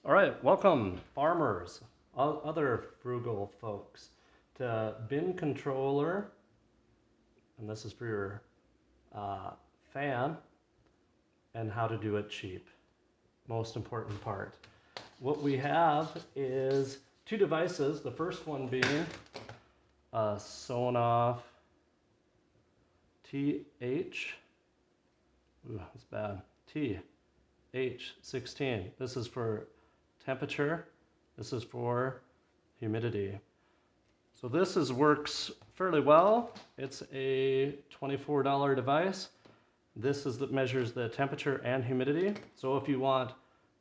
All right, welcome farmers, other frugal folks, to bin controller, and this is for your fan, and how to do it cheap. Most important part. What we have is two devices, the first one being a Sonoff TH, ooh, that's bad, TH16. This is for temperature, this is for humidity. So this works fairly well. It's a $24 device. This is that measures the temperature and humidity. So if you want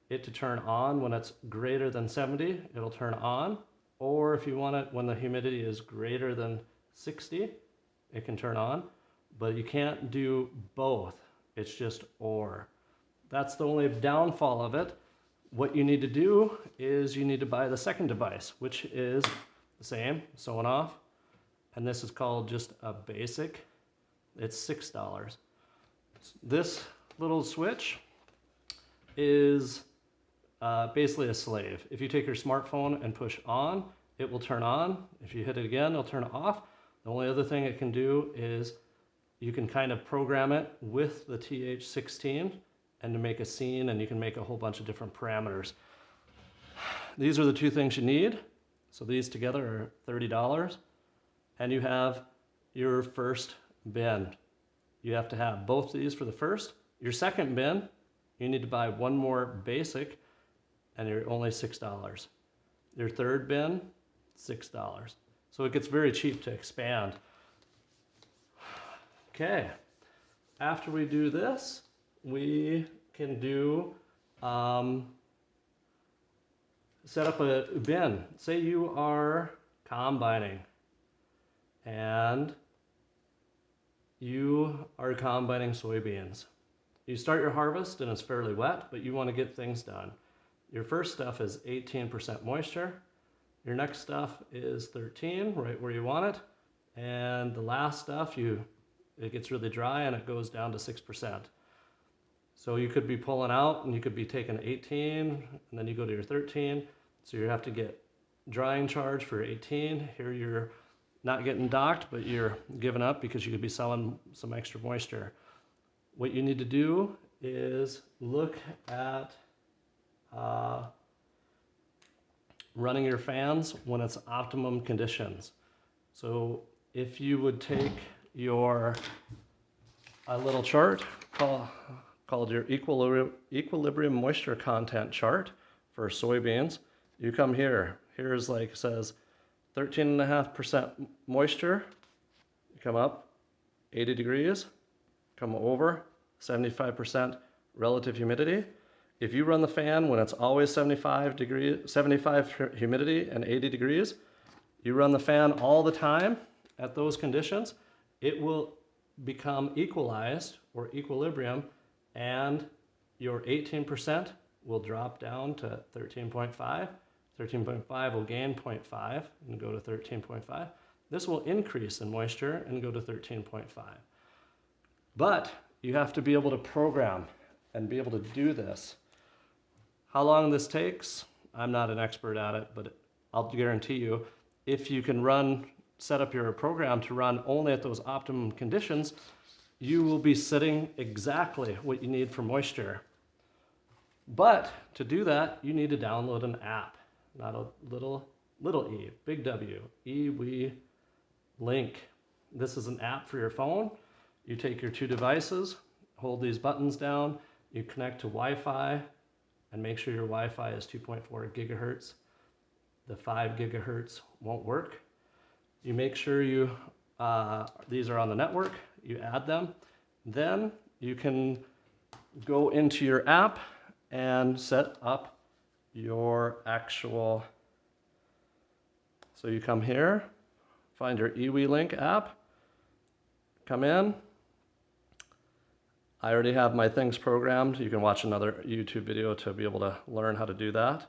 it to turn on when it's greater than 70, it'll turn on. Or if you want it when the humidity is greater than 60, it can turn on. But you can't do both. It's just or. That's the only downfall of it. What you need to do is you need to buy the second device, which is the same, Sonoff, and this is called just a basic. It's $6. This little switch is basically a slave. If you take your smartphone and push on, it will turn on. If you hit it again, it'll turn off. The only other thing it can do is you can kind of program it with the TH16 and to make a scene, and you can make a whole bunch of different parameters. These are the two things you need. So these together are $30, and you have your first bin. You have to have both of these for the first. Your second bin, you need to buy one more basic, and you're only $6. Your third bin, $6. So it gets very cheap to expand. Okay, after we do this, we can do set up a bin. Say you are combining and you are combining soybeans. You start your harvest and it's fairly wet, but you want to get things done. Your first stuff is 18% moisture. Your next stuff is 13, right where you want it. And the last stuff, it gets really dry and it goes down to 6%. So you could be pulling out and you could be taking 18 and then you go to your 13. So you have to get drying charge for 18. Here you're not getting docked, but you're giving up because you could be selling some extra moisture. What you need to do is look at running your fans when it's optimum conditions. So if you would take a little chart called your equilibrium moisture content chart for soybeans, you come here. Here's like says 13.5% moisture. You come up 80 degrees, come over 75% relative humidity. If you run the fan when it's always 75 humidity and 80 degrees, you run the fan all the time at those conditions, it will become equalized or equilibrium, and your 18% will drop down to 13.5. 13.5 will gain 0.5 and go to 13.5. This will increase in moisture and go to 13.5. But you have to be able to program and be able to do this. How long this takes, I'm not an expert at it, but I'll guarantee you, if you can set up your program to run only at those optimum conditions, you will be setting exactly what you need for moisture. But to do that, you need to download an app, not a little e, big W, we link. This is an app for your phone. You take your two devices, hold these buttons down, you connect to Wi-Fi, and make sure your Wi-Fi is 2.4 gigahertz. The 5 gigahertz won't work. You make sure these are on the network, you add them. Then you can go into your app and set up your actual, so you come here, find your link app, come in. I already have my things programmed. You can watch another YouTube video to be able to learn how to do that.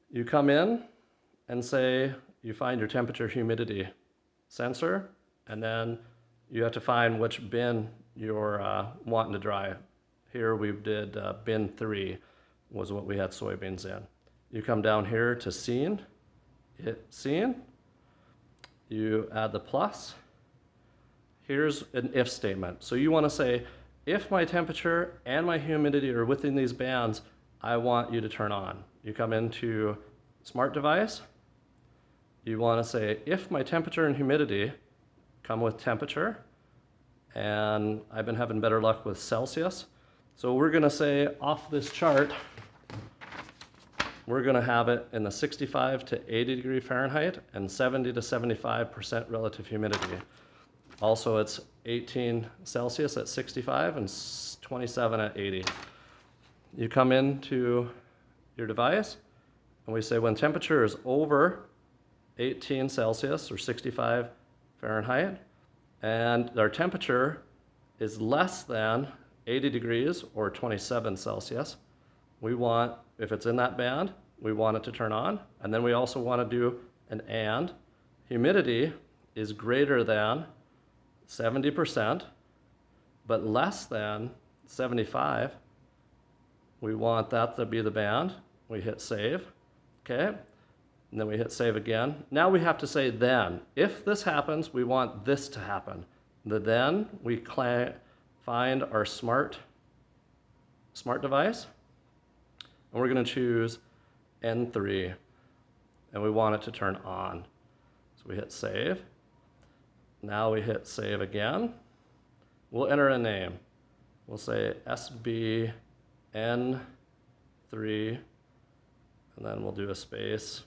You come in and say you find your temperature humidity sensor, and then you have to find which bin you're wanting to dry. Here we did bin 3. was what we had soybeans in. You come down here to scene, hit scene, you add the plus. Here's an if statement. So you want to say, if my temperature and my humidity are within these bands, I want you to turn on. You come into smart device. You want to say, if my temperature and humidity come with temperature, and I've been having better luck with Celsius. So we're going to say off this chart, we're going to have it in the 65 to 80 degree Fahrenheit and 70 to 75% relative humidity. Also, it's 18 Celsius at 65 and 27 at 80. You come into your device and we say when temperature is over 18 Celsius or 65 Fahrenheit and our temperature is less than 80 degrees or 27 Celsius, we want, if it's in that band, we want it to turn on. And then we also want to do an and. Humidity is greater than 70%, but less than 75. We want that to be the band. We hit save, okay? And then we hit save again. Now we have to say then. If this happens, we want this to happen. Then we find our smart device, and we're going to choose N3, and we want it to turn on. So we hit save. Now we hit save again. We'll enter a name. We'll say SBN3, and then we'll do a space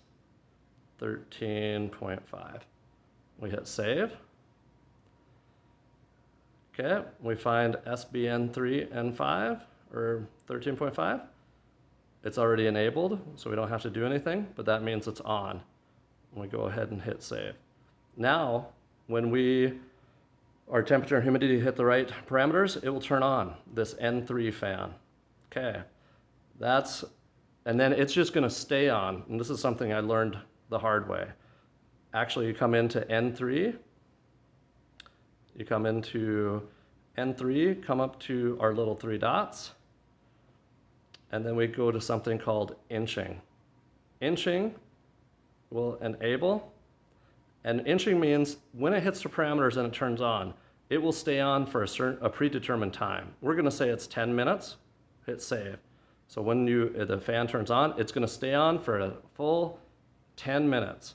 13.5. We hit save. Okay, we find SBN3 and 5, or 13.5. It's already enabled, so we don't have to do anything, but that means it's on. And we go ahead and hit save. Now, when our temperature and humidity hit the right parameters, it will turn on this N3 fan. Okay, and then it's just gonna stay on, and this is something I learned the hard way. Actually, you come into N3, you come into N3, come up to our little 3 dots, and then we go to something called inching. Inching will enable, and inching means when it hits the parameters and it turns on, it will stay on for a predetermined time. We're gonna say it's 10 minutes, hit save. So when the fan turns on, it's gonna stay on for a full 10 minutes.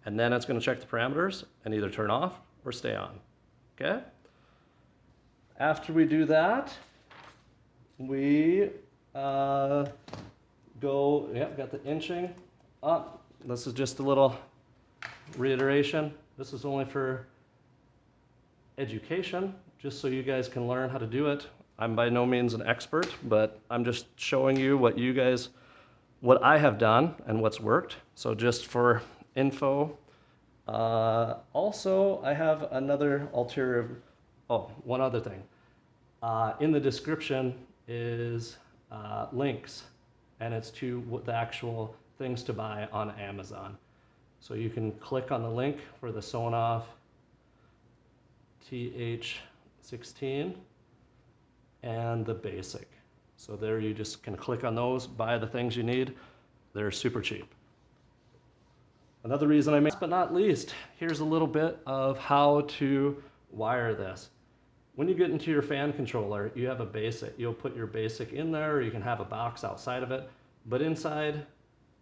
And then it's gonna check the parameters and either turn off or stay on, okay? After we do that, we got the inching up. This is just a little reiteration. This is only for education, just so you guys can learn how to do it. I'm by no means an expert, but I'm just showing you what I have done and what's worked. So just for info. Also, I have another one other thing. In the description is links, and it's to the actual things to buy on Amazon. So you can click on the link for the Sonoff TH16 and the Basic. So there you just can click on those, buy the things you need. They're super cheap. Another reason last but not least, here's a little bit of how to wire this. When you get into your fan controller, you have a basic. You'll put your basic in there, or you can have a box outside of it. But inside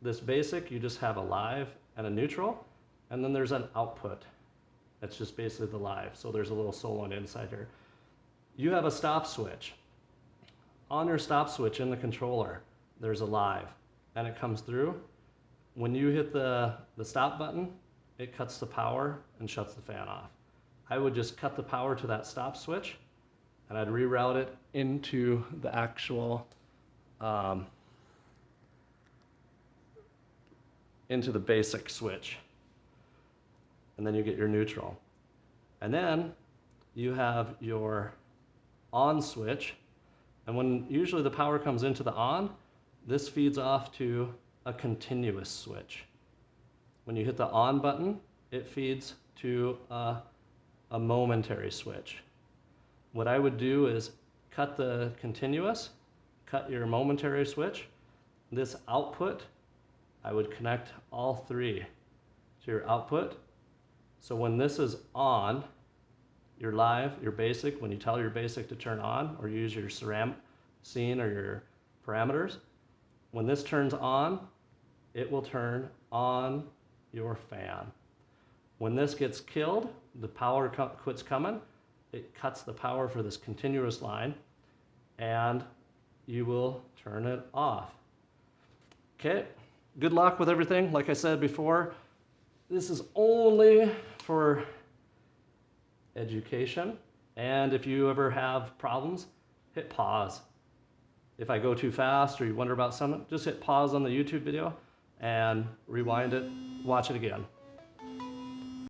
this basic, you just have a live and a neutral, and then there's an output. That's just basically the live. So there's a little solenoid inside here. You have a stop switch. On your stop switch in the controller, there's a live, and it comes through. When you hit the stop button, it cuts the power and shuts the fan off. I would just cut the power to that stop switch, and I'd reroute it into the actual, into the basic switch. And then you get your neutral. And then you have your on switch, and when usually the power comes into the on, this feeds off to a continuous switch. When you hit the on button, it feeds to a momentary switch. What I would do is cut the continuous, cut your momentary switch, this output, I would connect all three to your output. So when this is on, your live, your basic, when you tell your basic to turn on or use your ceramic scene or your parameters, when this turns on, it will turn on your fan. When this gets killed, the power quits coming, it cuts the power for this continuous line, and you will turn it off. Okay, good luck with everything. Like I said before, this is only for education, and if you ever have problems, hit pause. If I go too fast or you wonder about something, just hit pause on the YouTube video and rewind it, watch it again.